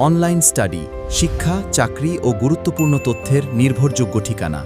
Online study, শিক্ষা, চাকরি ও গুরুত্বপূর্ণ তথ্যের নির্ভরযোগ্য ঠিকানা।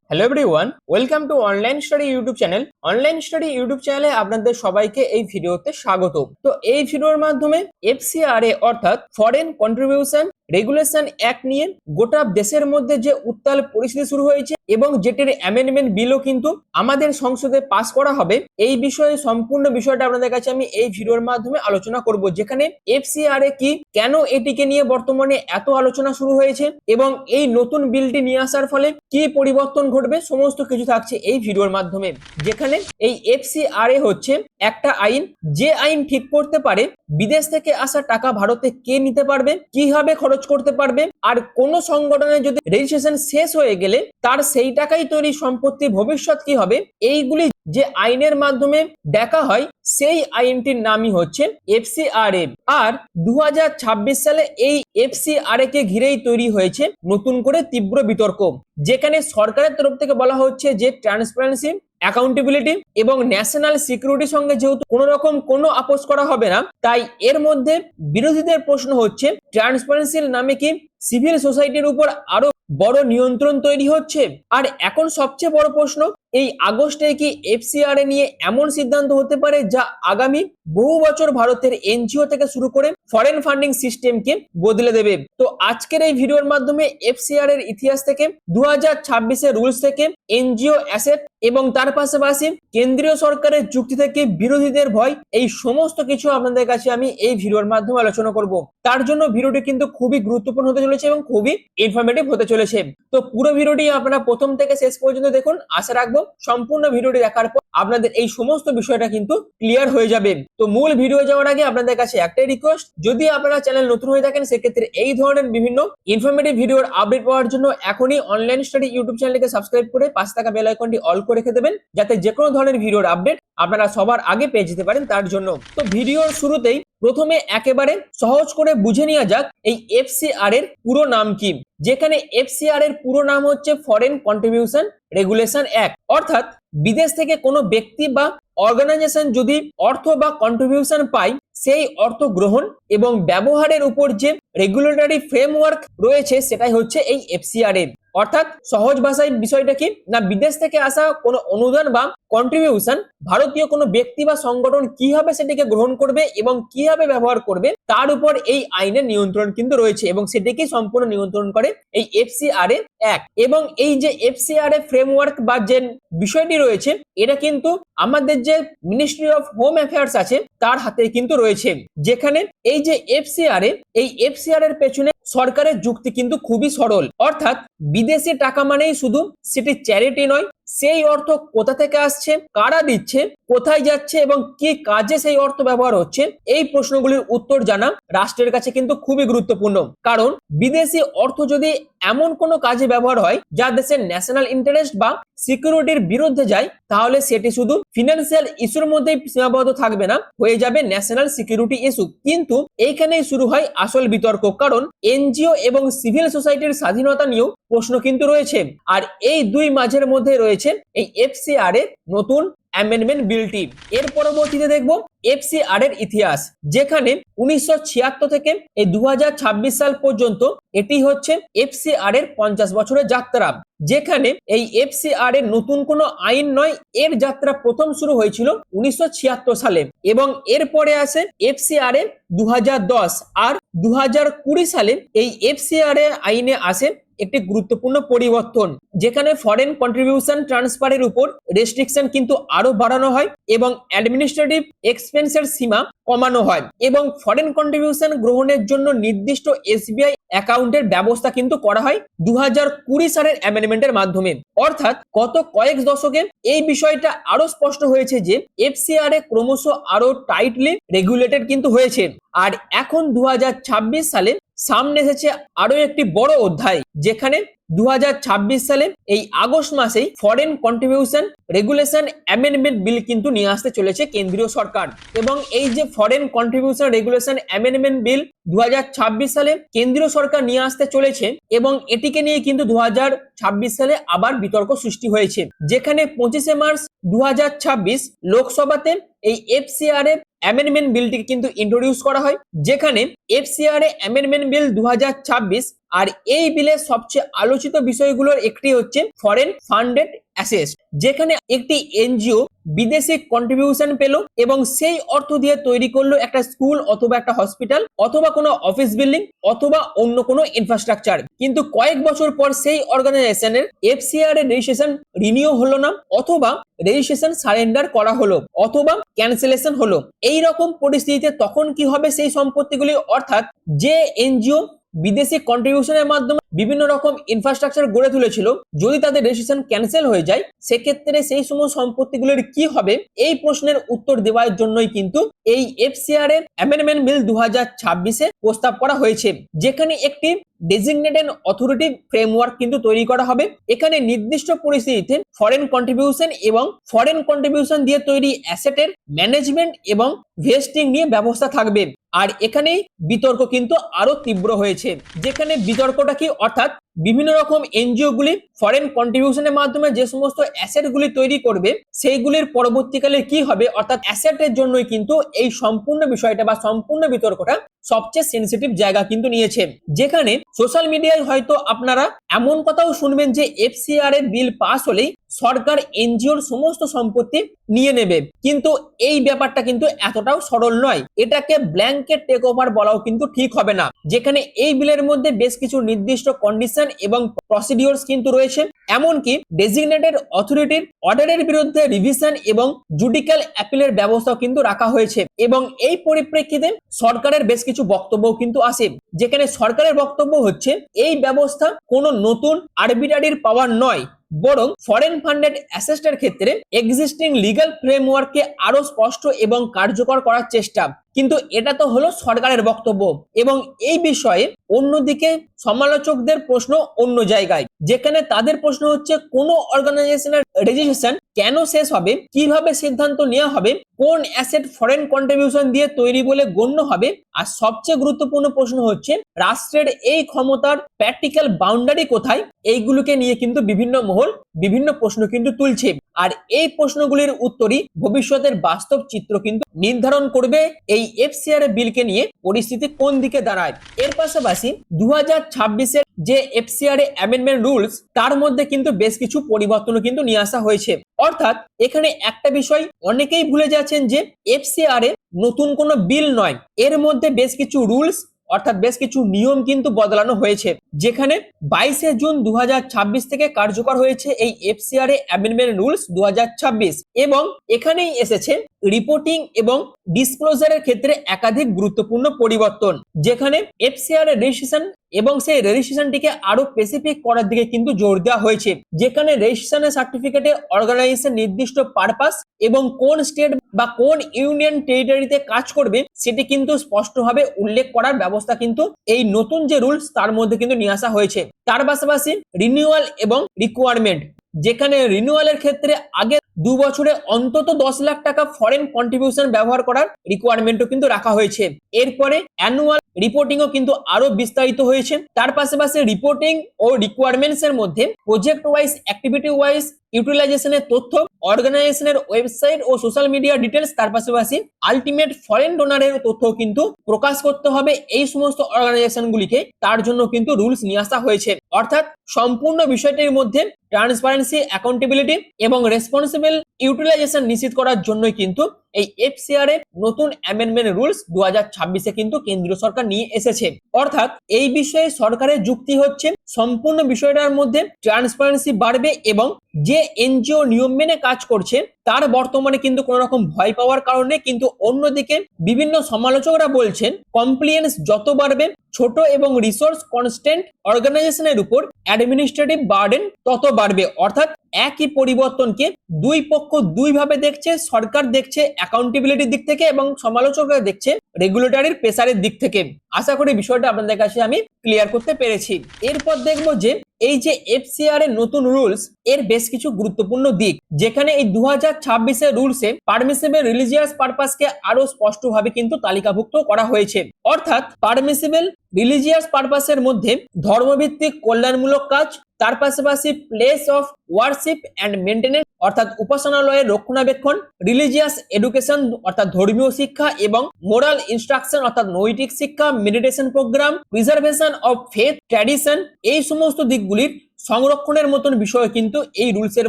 Hello everyone, welcome to online study YouTube channel. Online study YouTube চ্যানেলে আপনাদের সবাইকে এই ভিডিওতে স্বাগত। তো এই ভিডিওর মাধ্যমে এফসিআরএ অর্থাৎ ফরেন কন্ট্রিবিউশন রেগুলেশন অ্যাক্ট নিয়ে গোটা দেশের মধ্যে যে উত্তাল পরিস্থিতি শুরু হয়েছে এবং যেটির অ্যামেন্ডমেন্ট বিলও কিন্তু আমাদের সংসদে পাস করা হবে, এই বিষয়ে সম্পূর্ণ বিষয়টা আপনাদের কাছে আমি এই ভিডিওর মাধ্যমে আলোচনা করব, যেখানে এফসিআরএ কি, কেন এটিকে নিয়ে বর্তমানে এত আলোচনা শুরু হয়েছে এবং এই নতুন বিলটি নিয়ে আসার ফলে কি পরিবর্তন ঘটবে, সমস্ত কিছু থাকছে এই ভিডিওর মাধ্যমে। যেখানে এই এফসিআরএ হচ্ছে একটা আইন, যে আইন ঠিক করতে পারে বিদেশ থেকে আসা টাকা ভারতে কে নিতে পারবে, কিভাবে খরচ করতে পারবে, আর কোন সংগঠনের যদি রেজিস্ট্রেশন শেষ হয়ে গেলে তার সেই টাকাই তৈরি সম্পত্তি ভবিষ্যৎ কি হবে, এইগুলি যে আইনের মাধ্যমে দেখা হয় সেই আইনটির নামই হচ্ছে এফসিআরএ। আর 2026 সালে এই এফসিআরএ কে ঘিরেই তৈরি হয়েছে নতুন করে তীব্র বিতর্ক, যেখানে সরকারের তরফ থেকে বলা হচ্ছে যে ট্রান্সপারেন্সি, অ্যাকাউন্টেবিলিটি এবং ন্যাশনাল সিকিউরিটির সঙ্গে যেহেতু কোনো রকম কোনো আপোষ করা হবে না, তাই এর মধ্যে বিরোধীদের প্রশ্ন হচ্ছে ট্রান্সপারেন্সির নামে কি সিভিল সোসাইটির উপর আরো বড় নিয়ন্ত্রণ তৈরি হচ্ছে। আর এখন সবচেয়ে বড় প্রশ্ন, এই আগস্টে কি এফসিআরএ নিয়ে এমন সিদ্ধান্ত হতে পারে যা আগামী বহু বছর ভারতের এনজিও থেকে শুরু করে ফরেন ফান্ডিং সিস্টেমকে বদলে দেবে। তো আজকের এই ভিডিওর মাধ্যমে এফসিআর এর ইতিহাস থেকে 2026 এর রুলস থেকে এনজিও অ্যাসেট এবং তার পাশাপাশি কেন্দ্রীয় সরকারের যুক্তি থেকে বিরোধীদের ভয়, এই সমস্ত কিছু আপনাদের কাছে আমি এই ভিডিওর মাধ্যমে আলোচনা করব। তার জন্য ভিডিওটি কিন্তু খুবই গুরুত্বপূর্ণ হতে চলেছে এবং খুবই ইনফরমেটিভ হতে চলেছে। তো পুরো ভিডিওটি আপনারা প্রথম থেকে শেষ পর্যন্ত দেখুন। আশা রাখবো সম্পূর্ণ ভিডিওটি দেখার পর আপনাদের এই সমস্ত বিষয়টা কিন্তু ক্লিয়ার হয়ে যাবে। তো মূল ভিডিও যাওয়ার আগে আপনাদের কাছে একটাই রিকোয়েস্ট, যদি আপনারা চ্যানেল নতুন হয়ে থাকেন সেক্ষেত্রে এই ধরনের বিভিন্ন ইনফরমেটিভ ভিডিওর আপডেট পাওয়ার জন্য এখনই অনলাইন স্টাডি ইউটিউব চ্যানেলকে সাবস্ক্রাইব করে পাশে থাকা বেল আইকনটি অল করে রেখে দেবেন, যাতে যে কোনো ধরনের ভিডিওর আপডেট আপনারা সবার আগে পেয়ে যেতে পারেন তার জন্য। তো ভিডিওর শুরুতেই প্রথমে একেবারে সহজ করে বুঝে নেওয়া যাক এই এফসিআর এর পুরো নাম কি। যেখানে এফসিআর এর পুরো নাম হচ্ছে ফরেন কন্ট্রিবিউশন রেগুলেশন অ্যাক্ট, অর্থাৎ বিদেশ থেকে কোনো ব্যক্তি বা অর্গানাইজেশন যদি অর্থ বা কন্ট্রিবিউশন পায়, সেই অর্থ গ্রহণ এবং ব্যবহারের উপর যে রেগুলেটরি ফ্রেমওয়ার্ক রয়েছে সেটাই হচ্ছে এই এফসিআরএ। অর্থাৎ সহজ ভাষায় বিষয়টা কি না, বিদেশ থেকে আসা কোনো অনুদান বা কন্ট্রিবিউশন ভারতীয় কোনো ব্যক্তি বা সংগঠন কিভাবে সেটিকে গ্রহণ করবে এবং কিভাবে ব্যবহার করবে তার উপর এই আইনের নিয়ন্ত্রণ কিন্তু রয়েছে এবং সেটিকে সম্পূর্ণ নিয়ন্ত্রণ করে এই এফসিআরএ অ্যাক্ট। এবং এই যে এফসিআরএ ফ্রেমওয়ার্ক বা যে বিষয়টি রয়েছে, এটা কিন্তু আমাদের যে মিনিস্ট্রি অফ হোম অ্যাফেয়ার্স আছে তার হাতে কিন্তু রয়েছে। যেখানে এই যে এফসিআরএ, এই এফসিআর এর পেছনে সরকারের যুক্তি কিন্তু খুবই সরল, অর্থাৎ বিদেশি টাকা মানেই শুধু সেটি চ্যারিটি নয়, সেই অর্থ কোথা থেকে আসছে, কারা দিচ্ছে, কোথায় যাচ্ছে এবং কি কাজে সেই অর্থ ব্যবহার হচ্ছে, এই প্রশ্নগুলির উত্তর জানা রাষ্ট্রের কাছে কিন্তু খুবই গুরুত্বপূর্ণ। কারণ বিদেশি অর্থ যদি এমন কোনো কাজে ব্যবহার হয় যা দেশের ন্যাশনাল ইন্টারেস্ট বা সিকিউরিটির বিরুদ্ধে যায়, তাহলে সেটি শুধু ফিনান্সিয়াল ইস্যুর মধ্যেই সীমাবদ্ধ থাকবে না, হয়ে যাবে ন্যাশনাল সিকিউরিটি ইস্যু। কিন্তু এইখানেই শুরু হয় আসল বিতর্ক, কারণ এনজিও এবং সিভিল সোসাইটির স্বাধীনতা নিয়েও প্রশ্ন কিন্তু রয়েছে। আর এই দুই মাঝের মধ্যে রয়েছে এই এফসিআর এর নতুন অ্যামেন্ডমেন্ট বিলটি। এর পরবর্তীতে দেখব এফসিআর এর ইতিহাস, যেখানে 1976 থেকে এই 2026 সাল পর্যন্ত এটি হচ্ছে এফসিআর এর 50 বছরের যাত্রা। যেখানে এই এফসিআর এর নতুন কোনো আইন নয়, এর যাত্রা প্রথম শুরু হয়েছিল 1976 সালে এবং এরপরে আসে এফসিআর এর 2010 আর 2020 সালে এই এফসিআর এর আইনে আসে একটি গুরুত্বপূর্ণ পরিবর্তন, যেখানে ফরেন কন্ট্রিবিউশন ট্রান্সফারের উপর রেস্ট্রিকশন কিন্তু আরো বাড়ানো হয় এবং অ্যাডমিনিস্ট্রেটিভ এক্সপেন্সের সীমা কমানো হয় এবং ফরেন কন্ট্রিবিউশন গ্রহণের জন্য নির্দিষ্ট এসবিআই অ্যাকাউন্টের ব্যবস্থা কিন্তু করা হয় 2020 সালের অ্যামেন্ডমেন্টের মাধ্যমে। অর্থাৎ গত কয়েক দশকে এই বিষয়টা আরো স্পষ্ট হয়েছে যে এফসিআরএ ক্রমশ আরো টাইটলি রেগুলেটেড কিন্তু হয়েছে। আর এখন 2026 সালে সামনে এসেছে আরো একটি বড় অধ্যায়, যেখানে 2026 সালে এই আগস্ট মাসেই foreign contribution regulation amendment bill কিন্তু নিয়ে আসতে চলেছে কেন্দ্রীয় সরকার। এবং এই যে foreign contribution regulation amendment bill 2026 সালে কেন্দ্রীয় সরকার নিয়ে আসতে চলেছে এবং এটিকে নিয়ে কিন্তু 2026 সালে আবার বিতর্ক সৃষ্টি হয়েছে, যেখানে 25শে মার্চ 2026 লোকসভাতে এই এফসিআরএ অ্যামেন্ডমেন্ট বিলটিকে কিন্তু ইন্ট্রোডিউস করা হয়, যেখানে এফসিআরএ অ্যামেন্ডমেন্ট বিল 2026 আর এই বিলের সবচেয়ে আলোচিত বিষয়গুলোর একটি হচ্ছে ফরেন ফান্ডেড অ্যাসেট, যেখানে একটি এনজিও বিদেশি কন্ট্রিবিউশন পেল এবং সেই অর্থ দিয়ে তৈরি করলো একটা স্কুল অথবা একটা হসপিটাল অথবা কোনো অফিস বিল্ডিং অথবা অন্য কোনো ইনফ্রাস্ট্রাকচার, কিন্তু কয়েক বছর পর সেই অর্গানাইজেশনের এফসিআর এর রেজিস্ট্রেশন রিনিউ হলো না অথবা রেজিস্ট্রেশন সারেন্ডার করা হলো অথবা ক্যান্সেলেশন হলো। এই রকম পরিস্থিতিতে তখন কি হবে সেই সম্পত্তিগুলি, অর্থাৎ যে এনজিও বিদেশি কন্ট্রিবিউশনের মাধ্যমে বিভিন্ন রকম ইনফ্রাস্ট্রাকচার গড়ে তুলেছিল, যদি তাদের রেজিস্ট্রেশন ক্যান্সেল হয়ে যায় সেক্ষেত্রে সেই সমস্ত সম্পত্তিগুলোর কি হবে? এই প্রশ্নের উত্তর দেওয়ার জন্যই কিন্তু এই এফসিআর এর অ্যামেন্ডমেন্ট বিল 2026 প্রস্তাব করা হয়েছে, যেখানে একটি ডেজিগনেটেড অথরিটি ফ্রেমওয়ার্ক কিন্তু তৈরি করা হবে। এখানে নির্দিষ্ট পরিস্থিতিতে ফরেন কন্ট্রিবিউশন এবং ফরেন কন্ট্রিবিউশন দিয়ে তৈরি অ্যাসেটের ম্যানেজমেন্ট এবং ভেস্টিং নিয়ে ব্যবস্থা থাকবে। আর এখানেই বিতর্ক কিন্তু আরো তীব্র হয়েছে, যেখানে বিতর্কটা কি, অর্থাৎ বিভিন্ন রকম এনজিও গুলি ফরেন কন্ট্রিবিউশনের মাধ্যমে যে সমস্ত অ্যাসেট গুলি তৈরি করবে সেইগুলির পরবর্তীকালে কি হবে, অর্থাৎ অ্যাসেটের জন্যই কিন্তু এই সম্পূর্ণ বিষয়টা বা সম্পূর্ণ বিতর্কটা সবচেয়ে সেনসিটিভ জায়গা কিন্তু নিয়েছে। যেখানে সোশ্যাল মিডিয়ায় হয়তো আপনারা এমন কথাও শুনবেন যে এফসিআর এর বিল পাস হলেই সরকার এনজিওর সমস্ত সম্পত্তি নিয়ে নেবে, কিন্তু এই ব্যাপারটা কিন্তু এতটাও সরল নয়। এটাকে ব্ল্যাঙ্কেট টেক ওভার বলাও কিন্তু ঠিক হবে না, যেখানে এই বিলের মধ্যে বেশ কিছু নির্দিষ্ট কন্ডিশন এবং প্রসিডিওরস কিন্তু রয়েছে, এমনকি ডেজিগনেটেড অথরিটির অর্ডারের বিরুদ্ধে রিভিশন এবং জুডিশিয়াল অ্যাপিলের ব্যবস্থাও কিন্তু রাখা হয়েছে। এবং এই পরিপ্রেক্ষিতে সরকারের বেশ কিছু বক্তব্য কিন্তু আসে, যেখানে সরকারের বক্তব্য হচ্ছে এই ব্যবস্থা কোনো নতুন আরবিট্রারির পাওয়ার নয়, বরং ফরেন ফান্ডেড অ্যাসেটের ক্ষেত্রে এক্সিস্টিং লিগ্যাল ফ্রেমওয়ার্ককে আরো স্পষ্ট এবং কার্যকর করার চেষ্টা। কিন্তু এটা তো হলো সরকারের বক্তব্য, এবং এই বিষয়ে অন্যদিকে সমালোচকদের প্রশ্ন অন্য জায়গায়, যেখানে তাদের প্রশ্ন হচ্ছে কোন অর্গানাইজেশনের রেজিস্ট্রেশন কেন শেষ হবে, কিভাবে সিদ্ধান্ত নেওয়া হবে, কোন অ্যাসেট ফরেন কন্ট্রিবিউশন দিয়ে তৈরি বলে গণ্য হবে, আর সবচেয়ে গুরুত্বপূর্ণ প্রশ্ন হচ্ছে রাষ্ট্রের এই ক্ষমতার প্র্যাকটিক্যাল বাউন্ডারি কোথায়। এইগুলোকে নিয়ে কিন্তু বিভিন্ন মহল বিভিন্ন প্রশ্ন কিন্তু তুলছে, আর এই প্রশ্নগুলির উত্তরই ভবিষ্যতের বাস্তব চিত্র কিন্তু নির্ধারণ করবে এই এফসিআর বিলকে নিয়ে পরিস্থিতি কোন দিকে দাঁড়ায়। এর পাশাপাশি 2026 এর যে এফসিআর অ্যামেন্ডমেন্ট রুলস তার মধ্যে কিন্তু বেশ কিছু পরিবর্তন কিন্তু নিয়ে আসা হয়েছে, অর্থাৎ এখানে একটা বিষয় অনেকেই ভুলে যাচ্ছেন যে এফসিআর নতুন কোনো বিল নয়, এর মধ্যে বেশ কিছু রুলস অর্থাৎ বেশ কিছু নিয়ম কিন্তু বদলানো হয়েছে, যেখানে 22শে জুন 2026 থেকে কার্যকর হয়েছে এই এফসিআর অ্যামেন্ডমেন্ট রুলস 2026, এবং এখানেই এসেছে রিপোর্টিং এবং ডিসক্লোজারের ক্ষেত্রে একাধিক গুরুত্বপূর্ণ পরিবর্তন, যেখানে এফসিআর রেজিস্ট্রেশন এবং সেই রেজিস্ট্রেশনটিকে আরো স্পেসিফিক করার দিকে কিন্তু জোর দেওয়া হয়েছে, যেখানে রেজিস্ট্রেশনের সার্টিফিকেটে অর্গানাইজেশন নির্দিষ্ট পারপাস এবং কোন স্টেট বা কোন ইউনিয়ন টেরিটরিতে কাজ করবে সেটি কিন্তু স্পষ্টভাবে উল্লেখ করার ব্যবস্থা কিন্তু এই নতুন যে রুলস তার মধ্যে কিন্তু নিয়ে আসা হয়েছে। তার পাশাপাশি রিনিউয়াল এবং রিকোয়ারমেন্ট, যেখানে রিনিউয়ালের ক্ষেত্রে আগে 2 বছরে অন্তত 10 লাখ টাকা ফরেন কন্ট্রিবিউশন ব্যবহার করার রিকোয়ারমেন্টও কিন্তু রাখা হয়েছে। এরপরে অ্যানুয়াল রিপোর্টিংও কিন্তু আরো বিস্তারিত হয়েছে। তার পাশাপাশি রিপোর্টিং ও রিকোয়ারমেন্টস এর মধ্যে প্রজেক্ট ওয়াইজ, অ্যাক্টিভিটি ওয়াইজ ইউটিলাইজেশনের তথ্য, অর্গানাইজেশনের ওয়েবসাইট ও সোশ্যাল মিডিয়া ডিটেলস, তার পাশাপাশি আলটিমেট ফরেন ডোনারের তথ্য কিন্তু প্রকাশ করতে হবে এই সমস্ত অর্গানাইজেশনগুলিকে, তার জন্য কিন্তু রুলস নিয়ে আসা হয়েছে। অর্থাৎ সম্পূর্ণ বিষয়টির মধ্যে ট্রান্সপারেন্সি, অ্যাকাউন্টেবিলিটি এবং রেসপন্সিবল ইউটিলাইজেশন নিশ্চিত করার জন্যই কিন্তু এই এফসিআর এর নতুন অ্যামেন্ডমেন্ট রুলস 2026 কিন্তু কেন্দ্রীয় সরকার নিয়ে এসেছে। অর্থাৎ এই বিষয়ে সরকারের যুক্তি হচ্ছে সম্পূর্ণ বিষয়টার মধ্যে ট্রান্সপারেন্সি বাড়বে এবং যে এনজিও নিয়ম মেনে কাজ করছে তার বর্তমানে কিন্তু কোনো রকম ভয় পাওয়ার কারণে, কিন্তু অন্যদিকে বিভিন্ন সমালোচকরা বলছেন কমপ্লিয়েন্স যত বাড়বে ছোট এবং রিসোর্স কনস্ট্যান্ট অর্গানাইজেশনের উপর অ্যাডমিনিস্ট্রেটিভ বার্ডেন তত বাড়বে। অর্থাৎ একই পরিবর্তনকে দুই পক্ষ দুই ভাবে দেখছে। সরকার দেখছে অ্যাকাউন্টেবিলিটির দিক থেকে এবং সমালোচকরা দেখছে রেগুলেটরির প্রেসারের দিক থেকে। আশা করি বিষয়টা আপনাদের কাছে আমি ক্লিয়ার করতে পেরেছি। এরপর দেখবো যে এই যে এফসিআর এর নতুন রুলস এর বেশ কিছু গুরুত্বপূর্ণ দিক, যেখানে এই 2026 এর রুলসে পারমিসিবল রিলিজিয়াস পারপাসকে আরো স্পষ্টভাবে কিন্তু তালিকাভুক্ত করা হয়েছে। অর্থাৎ পারমিসিবল রিলিজিয়াস পারপাসের মধ্যে ধর্মভিত্তিক কল্যাণমূলক কাজ, তার পাশাপাশি place of warship and maintenance অর্থাৎ উপাসনালয়ের রক্ষণাবেক্ষণ, রিলিজিয়াস এডুকেশন অর্থাৎ ধর্মীয় শিক্ষা এবং মোরাল ইনস্ট্রাকশন অর্থাৎ নৈতিক শিক্ষা, meditation programme, preservation of faith tradition, এই সমস্ত দিকগুলির সংরক্ষণের মতন বিষয় কিন্তু এই রুলস এর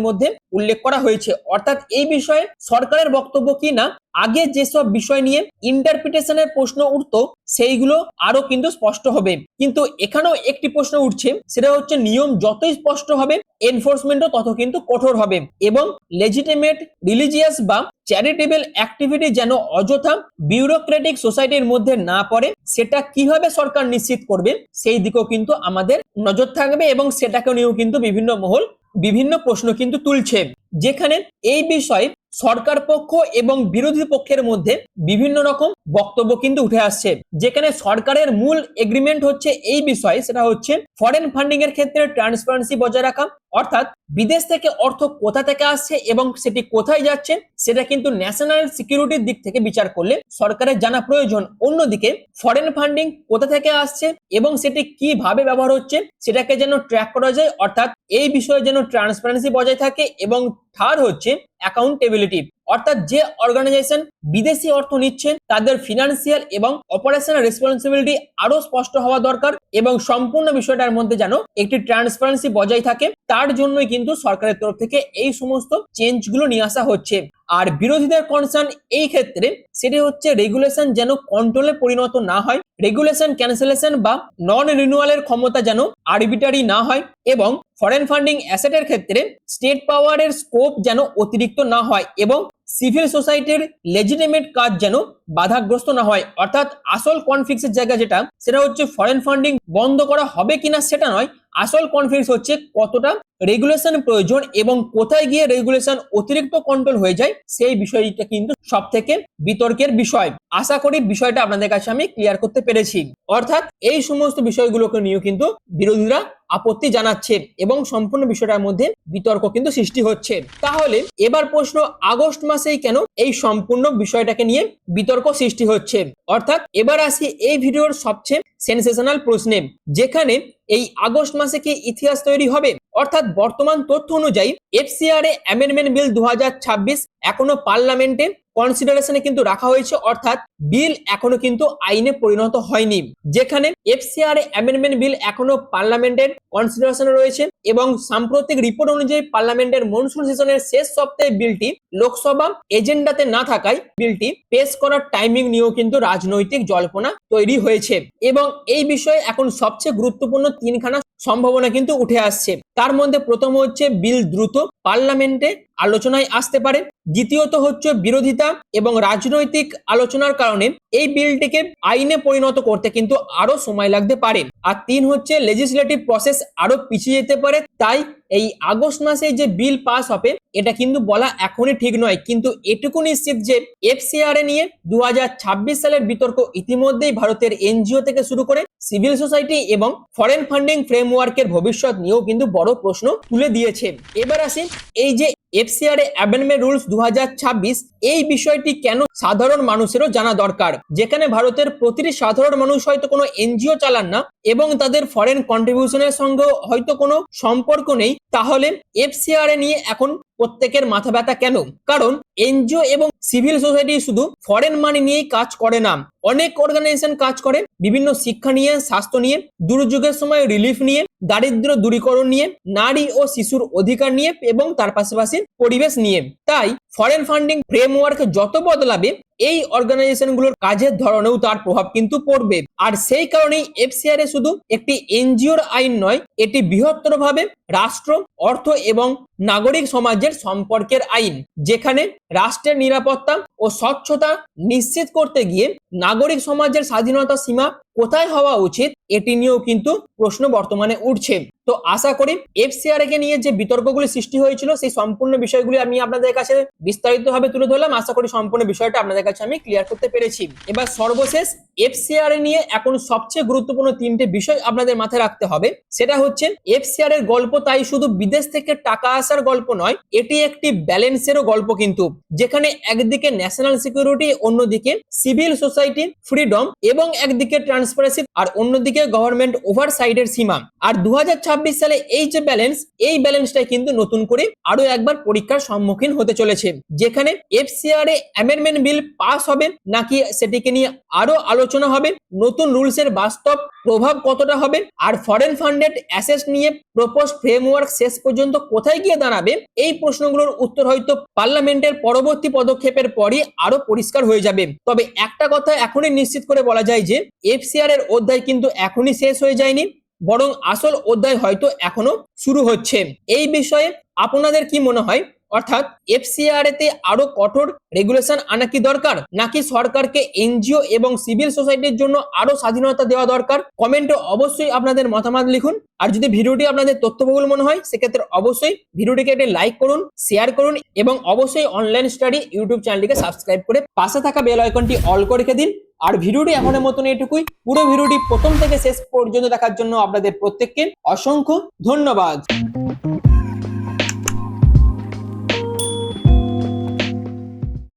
মধ্যে উল্লেখ করা হয়েছে। অর্থাৎ এই বিষয়ে সরকারের বক্তব্য কি না, আগে যেসব বিষয় নিয়ে ইন্টারপ্রিটেশনের প্রশ্ন উঠতো সেইগুলো আরো কিন্তু স্পষ্ট হবে। কিন্তু এখানেও একটি প্রশ্ন উঠছে, সেটা হচ্ছে নিয়ম যতই স্পষ্ট হবে এনফোর্সমেন্টও তত কিন্তু কঠোর হবে এবং লেজিটিমেট রিলিজিয়াস বা চ্যারিটেবল অ্যাক্টিভিটি যেন অযথা বিউরোক্রেটিক সোসাইটির মধ্যে না পড়ে, সেটা কিভাবে সরকার নিশ্চিত করবে সেই দিকেও কিন্তু আমাদের নজর থাকবে এবং সেটাকে নিয়েও কিন্তু বিভিন্ন মহল বিভিন্ন প্রশ্ন কিন্তু তুলছে। যেখানে এই বিষয়ে সরকার পক্ষ এবং বিরোধী পক্ষের মধ্যে বিভিন্ন রকম বক্তব্য কিন্তু উঠে আসছে। যেখানে সরকারের মূল এগ্রিমেন্ট হচ্ছে এই বিষয়ে, সেটা হচ্ছে ফরেন ফান্ডিং এর ক্ষেত্রে ট্রান্সপারেন্সি বজায় রাখা, অর্থাৎ বিদেশ থেকে অর্থ কোথা থেকে আসছে এবং সেটি কোথায় যাচ্ছে সেটা কিন্তু ন্যাশনাল সিকিউরিটির দিক থেকে বিচার করলে সরকারের জানা প্রয়োজন। অন্যদিকে ফরেন ফান্ডিং কোথা থেকে আসছে এবং সেটি কিভাবে ব্যবহার হচ্ছে সেটাকে যেন ট্র্যাক করা যায়, অর্থাৎ এই বিষয়ে যেন ট্রান্সপারেন্সি বজায় থাকে। এবং থার্ড হচ্ছে অ্যাকাউন্টেবিলিটি, অর্থাৎ যে অর্গানাইজেশন বিদেশি অর্থ নিচ্ছে তাদের ফিনান্সিয়াল এবং অপারেশনাল রেসপন্সিবিলিটি আরো স্পষ্ট হওয়া দরকার এবং সম্পূর্ণ বিষয়টার মধ্যে যেন একটি ট্রান্সপারেন্সি বজায় থাকে। তার জন্যই কিন্তু সরকারের তরফ থেকে এই সমস্ত চেঞ্জগুলো নিয়ে আসা হচ্ছে। আর বিরোধীদের কনসার্ন এই ক্ষেত্রে সেটি হচ্ছে রেগুলেশন যেন কন্ট্রোলে পরিণত না হয়, রেগুলেশন ক্যান্সেলেশন বা নন রিনিউয়ালের ক্ষমতা যেন আরবিটারি না হয় এবং ফরেন ফান্ডিং অ্যাসেটের ক্ষেত্রে স্টেট পাওয়ারের স্কোপ যেন অতিরিক্ত না হয় এবং সিভিল সোসাইটির লেজিটিমেট কাজ যেন বাধাগ্রস্ত না হয়। অর্থাৎ আসল কনফ্লিক্টের জায়গা যেটা, সেটা হচ্ছে ফরেন ফান্ডিং বন্ধ করা হবে কিনা সেটা নয়, আসল কনফ্লিক্ট হচ্ছে কতটা রেগুলেশন প্রয়োজন এবং কোথায় গিয়ে রেগুলেশন অতিরিক্ত কন্ট্রোল হয়ে যায় সেই বিষয়টা কিন্তু সব থেকে বিতর্কের বিষয়। আশা করি বিষয়টা আপনাদের কাছে আমি ক্লিয়ার করতে পেরেছি। অর্থাৎ এই সমস্ত বিষয়গুলোকে নিয়েও কিন্তু বিরোধীরা আপত্তি জানাচ্ছে এবং সম্পূর্ণ বিষয়টার মধ্যে বিতর্ক কিন্তু সৃষ্টি হচ্ছে। তাহলে এবার প্রশ্ন, আগস্ট মাসেই কেন এই সম্পূর্ণ বিষয়টাকে নিয়ে বিতর্ক সৃষ্টি হচ্ছে? অর্থাৎ এবার আসি এই ভিডিওর সবচেয়ে সেন্সেশনাল প্রশ্নে, যেখানে এই আগস্ট মাসে কি ইতিহাস তৈরি হবে? অর্থাৎ বর্তমান তথ্য অনুযায়ী এফসিআর এ অ্যামেন্ডমেন্ট বিল 2026 এখনো পার্লামেন্টে কনসিডারেশনে কিন্তু রাখা হয়েছে, অর্থাৎ বিল এখনো কিন্তু আইনে পরিণত হয়নি। যেখানে এফসিআর এ অ্যামেন্ডমেন্ট বিল এখনো পার্লামেন্টের কনসিডারেশনে রয়েছে এবং সাম্প্রতিক রিপোর্ট অনুযায়ী পার্লামেন্টের মনসুন সেশনের শেষ সপ্তাহে বিলটি লোকসভা এজেন্ডাতে না থাকায় বিলটি পেশ করার টাইমিং নিয়েও কিন্তু রাজনৈতিক জল্পনা তৈরি হয়েছে এবং এই বিষয়ে এখন সবচেয়ে গুরুত্বপূর্ণ তিনখানা সম্ভাবনা কিন্তু উঠে আসছে। তার মধ্যে প্রথম হচ্ছে বিল দ্রুত পার্লামেন্টে আলোচনায় আসতে পারে, দ্বিতীয়ত হচ্ছে বিরোধিতা এবং রাজনৈতিক আলোচনার কারণে এই বিলটিকে আইনে পরিণত করতে কিন্তু আরো সময় লাগতে পারে, আর তিন হচ্ছে লেজিসলেটিভ প্রসেস আরো পিছিয়ে যেতে পারে। তাই এই আগস্ট মাসে যে বিল পাস হবে এটা কিন্তু বলা এখনই ঠিক নয়, কিন্তু এটুকু নিশ্চিত যে এফসিআর এ নিয়ে 2026 সালের বিতর্ক ইতিমধ্যেই ভারতের এনজিও থেকে শুরু করে সিভিল সোসাইটি এবং ফরেন ফান্ডিং ফ্রেমওয়ার্কের ভবিষ্যৎ নিয়েও কিন্তু বড় প্রশ্ন তুলে দিয়েছে। এবার আসি এই যে এফসিআর এ অ্যামেন্ডমেন্ট রুলস 2026, এই বিষয়টি কেন সাধারণ মানুষেরও জানা দরকার। যেখানে ভারতের প্রতিটি সাধারণ মানুষ হয়তো কোনো এনজিও চালান না এবং তাদের ফরেন কন্ট্রিবিউশনের সঙ্গে হয়তো কোনো সম্পর্ক নেই, তাহলে এফসিআর এ নিয়ে এখন প্রত্যেকের মাথা ব্যথা কেন? কারণ এনজিও এবং সিভিল সোসাইটি শুধু ফরেন মানি নিয়েই কাজ করে না, অনেক অর্গানাইজেশন কাজ করে বিভিন্ন শিক্ষা নিয়ে, স্বাস্থ্য নিয়ে, দুর্যোগের সময় রিলিফ নিয়ে, দারিদ্র দূরীকরণ নিয়ে, নারী ও শিশুর অধিকার নিয়ে এবং তার পাশাপাশি পরিবেশ নিয়ে। তাই ফরেন ফান্ডিং ফ্রেমওয়ার্ক যত বদলাবে এই অর্গানাইজেশনগুলোর কাজের ধরনেও তার প্রভাব কিন্তু পড়বে। আর সেই কারণেই এফসিআরএ শুধু একটি এনজিওর আইন নয়, এটি বৃহত্তরভাবে রাষ্ট্র, অর্থ এবং নাগরিক সমাজের সম্পর্কের আইন, যেখানে রাষ্ট্রের নিরাপত্তা ও স্বচ্ছতা নিশ্চিত করতে গিয়ে নাগরিক সমাজের স্বাধীনতা সীমা কোথায় হওয়া উচিত এটি নিয়েও কিন্তু প্রশ্ন বর্তমানে উঠছে। তো আশা করি এফসিআরএ কে নিয়ে যে বিতর্কগুলি সৃষ্টি হয়েছিল সেই সম্পূর্ণ বিষয়গুলি আমি আপনাদের কাছে বিস্তারিতভাবে তুলে ধরলাম। আশা করি সম্পূর্ণ বিষয়টা আপনাদের কাছে আমি ক্লিয়ার করতে পেরেছি। এবার সর্বশেষ এফসিআরএ নিয়ে এখন সবচেয়ে গুরুত্বপূর্ণ তিনটে বিষয় আপনাদের মাথায় রাখতে হবে। সেটা হচ্ছে এফসিআরএর গল্প তাই শুধু বিদেশ থেকে টাকা আসার গল্প নয়, এটি একটি ব্যালেন্সেরও গল্প কিন্তু, যেখানে একদিকে ন্যাশনাল সিকিউরিটি, অন্যদিকে সিভিল সোসাইটি ফ্রিডম এবং একদিকে ট্রান্সপারেন্সি আর অন্যদিকে গভর্নমেন্ট ওভারসাইটের সীমা। আর 2026 সালে এই যে ব্যালেন্স, এই ব্যালেন্সটাই কিন্তু নতুন করে আরো একবার পরীক্ষার সম্মুখীন হতে চলেছে, যেখানে এফসিআরএ অ্যামেন্ডমেন্ট বিল পাস হবে নাকি সেটিকে নিয়ে আরো আলোচনা হবে, নতুন রুলস এর বাস্তব প্রভাব কতটা হবে, আর ফরেন ফান্ডেড অ্যাসেট নিয়ে প্রপোজ ফ্রেমওয়ার্ক শেষ পর্যন্ত কোথায় গিয়ে দাঁড়াবে, এই প্রশ্নগুলোর উত্তর হয়তো পার্লামেন্টের পরবর্তী পদক্ষেপের পরই আরো পরিষ্কার হয়ে যাবে। তবে একটা কথা এখনই নিশ্চিত করে বলা যায় যে এফসিআর এর অধ্যায় কিন্তু এখনই শেষ হয়ে যায়নি, বরং আসল অধ্যায় হয়তো এখনো শুরু হচ্ছে। এই বিষয়ে আপনাদের কি মনে হয়? অর্থাৎ এফসিআরএ তে আরো কঠোর রেগুলেশন আনা কি দরকার, নাকি সরকারকে এনজিও এবং সিভিল সোসাইটির জন্য আরো স্বাধীনতা দেওয়া দরকার? কমেন্টে অবশ্যই আপনাদের মতামত লিখুন। আর যদি ভিডিওটি আপনাদের তথ্যবহুল মনে হয় সেক্ষেত্রে অবশ্যই ভিডিওটিকে একটি লাইক করুন, শেয়ার করুন এবং অবশ্যই অনলাইন স্টাডি ইউটিউব চ্যানেলটিকে সাবস্ক্রাইব করে পাশে থাকা বেল আইকনটি অল করে রেখে দিন। আর ভিডিওটি এখনের মতন এটুকুই। পুরো ভিডিওটি প্রথম থেকে শেষ পর্যন্ত দেখার জন্য আপনাদের প্রত্যেককে অসংখ্য ধন্যবাদ।